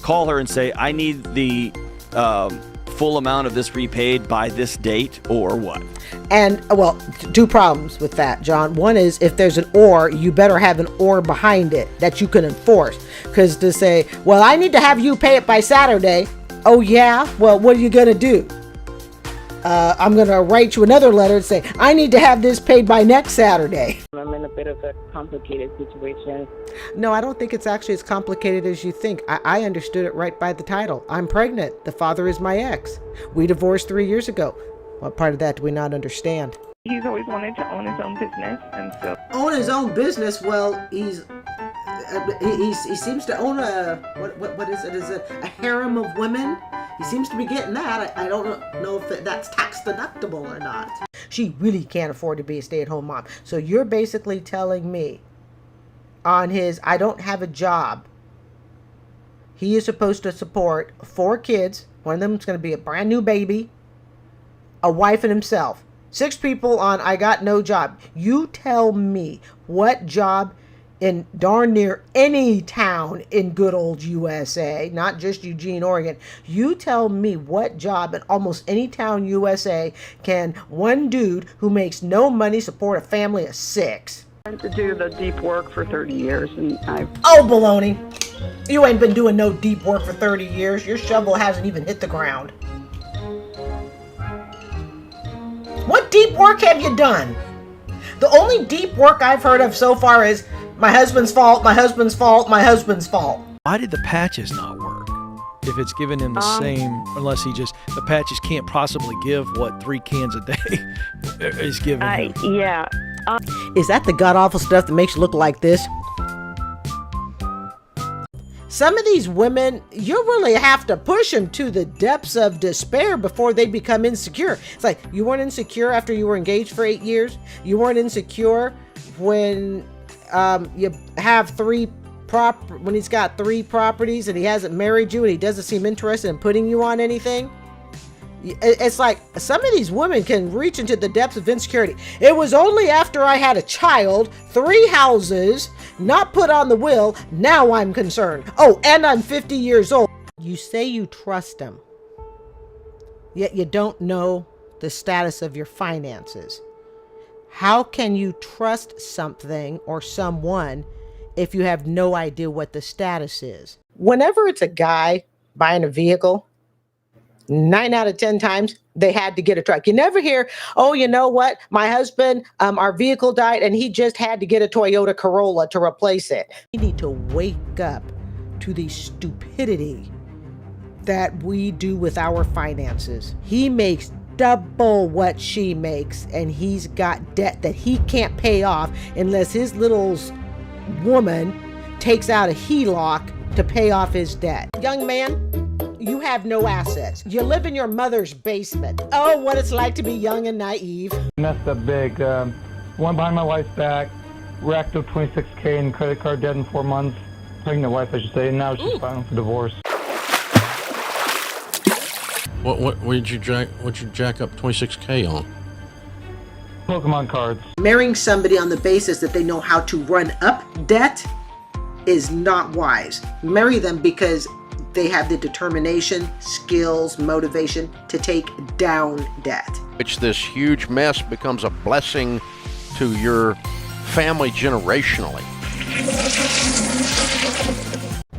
call her and say, I need the full amount of this repaid by this date, or what? And, well, two problems with that, John. One is, if there's an or, you better have an or behind it that you can enforce. Because to say, well, I need to have you pay it by Saturday. Oh, yeah? Well, what are you going to do? I'm going to write you another letter and say, I need to have this paid by next Saturday. I'm in a bit of a complicated situation. No, I don't think it's actually as complicated as you think. I understood it right by the title. I'm pregnant. The father is my ex. We divorced 3 years ago. What part of that do we not understand? He's always wanted to own his own business, and so... Own his own business? Well, he seems to own what is it? Is it a harem of women? He seems to be getting that. I don't know if that's tax deductible or not. She really can't afford to be a stay-at-home mom. So you're basically telling me on his, I don't have a job, he is supposed to support 4 kids. One of them is going to be a brand new baby, a wife, and himself. 6 people on I got no job. You tell me what job in darn near any town in good old USA, not just Eugene, Oregon. You tell me what job in almost any town USA can one dude who makes no money support a family of 6? I had to do the deep work for 30 years, and I've... Oh, baloney. You ain't been doing no deep work for 30 years. Your shovel hasn't even hit the ground. What deep work have you done? The only deep work I've heard of so far is my husband's fault, my husband's fault, my husband's fault. Why did the patches not work? If it's giving him the same, unless the patches can't possibly give what 3 cans a day is giving him. Yeah. Is that the god-awful stuff that makes you look like this? Some of these women, you really have to push them to the depths of despair before they become insecure. It's like, you weren't insecure after you were engaged for 8 years. You weren't insecure when you have when he's got 3 properties and he hasn't married you and he doesn't seem interested in putting you on anything. It's like some of these women can reach into the depths of insecurity. It was only after I had a child, 3 houses, not put on the will, now I'm concerned. Oh, and I'm 50 years old. You say you trust him, yet you don't know the status of your finances. How can you trust something or someone if you have no idea what the status is? Whenever it's a guy buying a vehicle, 9 out of 10 times they had to get a truck. You never hear, oh, you know what? My husband, our vehicle died and he just had to get a Toyota Corolla to replace it. We need to wake up to the stupidity that we do with our finances. He makes double what she makes and he's got debt that he can't pay off unless his little woman takes out a HELOC to pay off his debt. Young man, you have no assets. You live in your mother's basement. Oh, what it's like to be young and naive. Messed up big. One behind my wife's back, racked up $26K in credit card debt in 4 months. Pregnant wife, I should say, and now she's filing for divorce. What did you jack up 26K on? Pokemon cards. Marrying somebody on the basis that they know how to run up debt is not wise. Marry them because they have the determination, skills, motivation to take down debt. Which this huge mess becomes a blessing to your family generationally.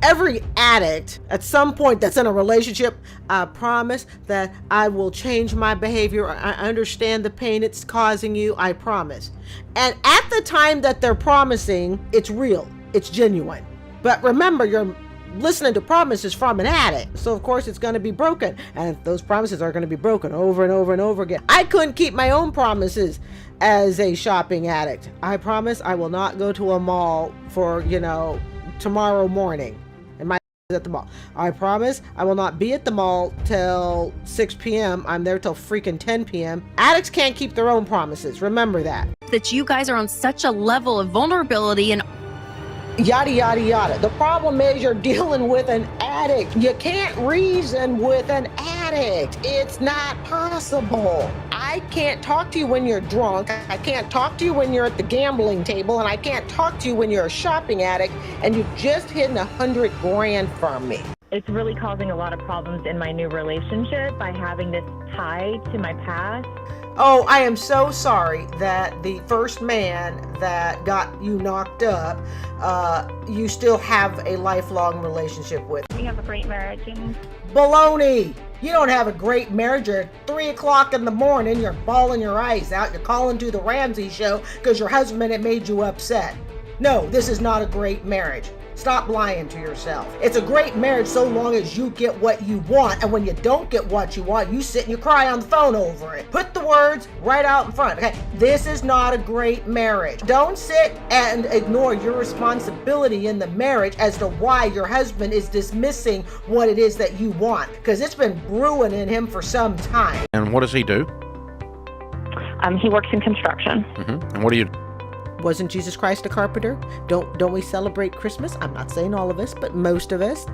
Every addict at some point that's in a relationship, I promise that I will change my behavior. I understand the pain it's causing you, I promise. And at the time that they're promising, it's real, it's genuine. But remember, you're listening to promises from an addict. So of course it's going to be broken. And those promises are going to be broken over and over and over again. I couldn't keep my own promises as a shopping addict. I promise I will not go to a mall for, tomorrow morning. And my at the mall. I promise I will not be at the mall till 6 p.m. I'm there till freaking 10 p.m. Addicts can't keep their own promises. Remember that. That you guys are on such a level of vulnerability and yada, yada, yada. The problem is you're dealing with an addict. You can't reason with an addict. It's not possible. I can't talk to you when you're drunk. I can't talk to you when you're at the gambling table. And I can't talk to you when you're a shopping addict and you've just hidden $100,000 from me. It's really causing a lot of problems in my new relationship by having this tie to my past. Oh, I am so sorry that the first man that got you knocked up, you still have a lifelong relationship with. We have a great marriage, and Baloney! You don't have a great marriage. You're at 3 o'clock in the morning, you're bawling your eyes out, you're calling to the Ramsey show because your husband had made you upset. No, this is not a great marriage. Stop lying to yourself. It's a great marriage so long as you get what you want, and when you don't get what you want, you sit and you cry on the phone over it. Put the words right out in front, okay? This is not a great marriage. Don't sit and ignore your responsibility in the marriage as to why your husband is dismissing what it is that you want, because it's been brewing in him for some time. And what does he do? he works in construction. Mm-hmm. And what do you? Wasn't Jesus Christ a carpenter? Don't we celebrate Christmas? I'm not saying all of us, but most of us.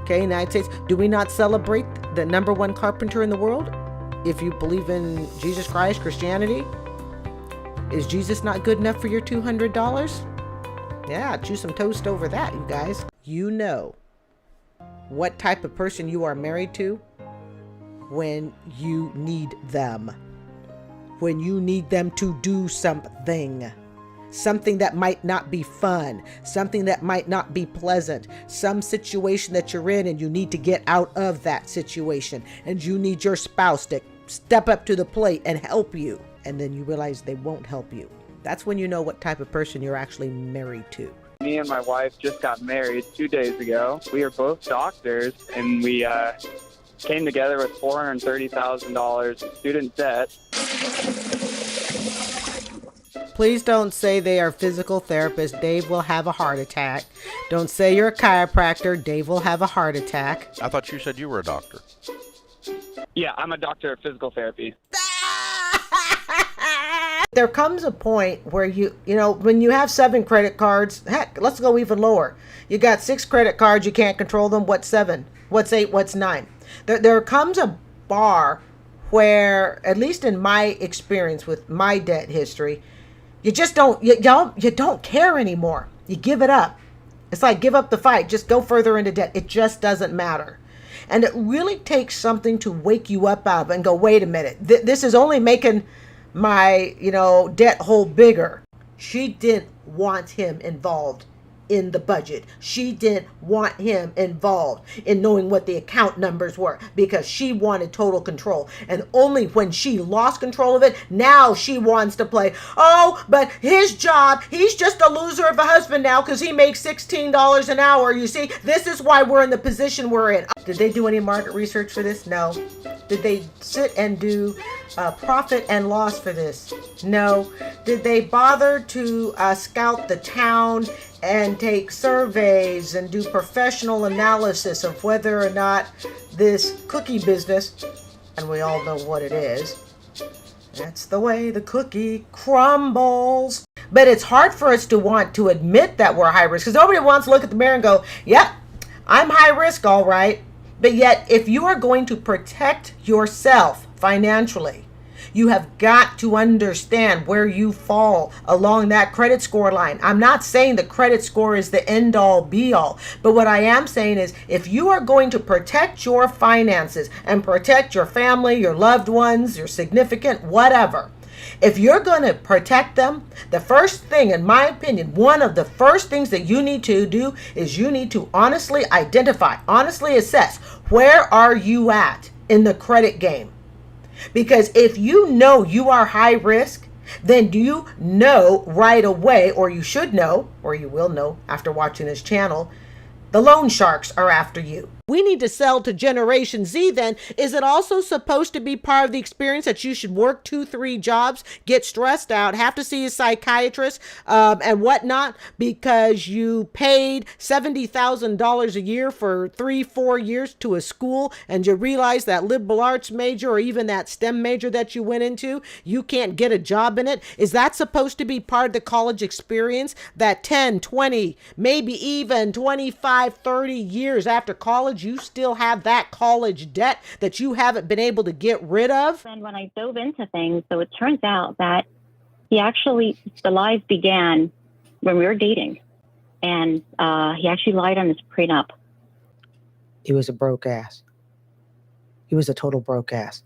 Okay, United States. Do we not celebrate the number one carpenter in the world? If you believe in Jesus Christ, Christianity, is Jesus not good enough for your $200? Yeah, chew some toast over that, you guys. You know what type of person you are married to when you need them. When you need them to do something. Something that might not be fun, something that might not be pleasant, some situation that you're in and you need to get out of that situation, and you need your spouse to step up to the plate and help you, and then you realize they won't help you. That's when you know what type of person you're actually married to. Me and my wife just got married 2 days ago. We are both doctors, and we came together with $430,000 in student debt. Please don't say they are physical therapists. Dave will have a heart attack. Don't say you're a chiropractor. Dave will have a heart attack. I thought you said you were a doctor. Yeah, I'm a doctor of physical therapy. There comes a point where you know, when you have 7 credit cards, heck, let's go even lower. You got 6 credit cards, you can't control them. What's 7? What's 8? What's 9? There comes a bar where, at least in my experience with my debt history, you just don't, you don't care anymore. You give it up. It's like give up the fight. Just go further into debt. It just doesn't matter. And it really takes something to wake you up out of it and go, wait a minute. This is only making my, debt hole bigger. She didn't want him involved in the budget. She didn't want him involved in knowing what the account numbers were because she wanted total control. And only when she lost control of it, now she wants to play, oh, but his job, he's just a loser of a husband now because he makes $16 an hour. You see, this is why we're in the position we're in. Did they do any market research for this? No. Did they sit and do profit and loss for this? No. Did they bother to scout the town and take surveys and do professional analysis of whether or not this cookie business, and we all know what it is, that's the way the cookie crumbles. But it's hard for us to want to admit that we're high risk because nobody wants to look at the mirror and go, yep, I'm high risk, all right. But yet, if you are going to protect yourself financially, you have got to understand where you fall along that credit score line. I'm not saying the credit score is the end all be all, but what I am saying is if you are going to protect your finances and protect your family, your loved ones, your significant, whatever, if you're going to protect them, the first thing, in my opinion, one of the first things that you need to do is you need to honestly identify, honestly assess, where are you at in the credit game? Because if you know you are high risk, then you know right away, or you should know, or you will know after watching this channel, the loan sharks are after you. We need to sell to Generation Z then. Is it also supposed to be part of the experience that you should work 2-3 jobs, get stressed out, have to see a psychiatrist and whatnot because you paid $70,000 a year for 3-4 years to a school and you realize that liberal arts major or even that STEM major that you went into, you can't get a job in it? Is that supposed to be part of the college experience that 10, 20, maybe even 25, 30 years after college, you still have that college debt that you haven't been able to get rid of? And when I dove into things, so it turns out that the lies began when we were dating. And he actually lied on his prenup. He was a broke ass. He was a total broke ass.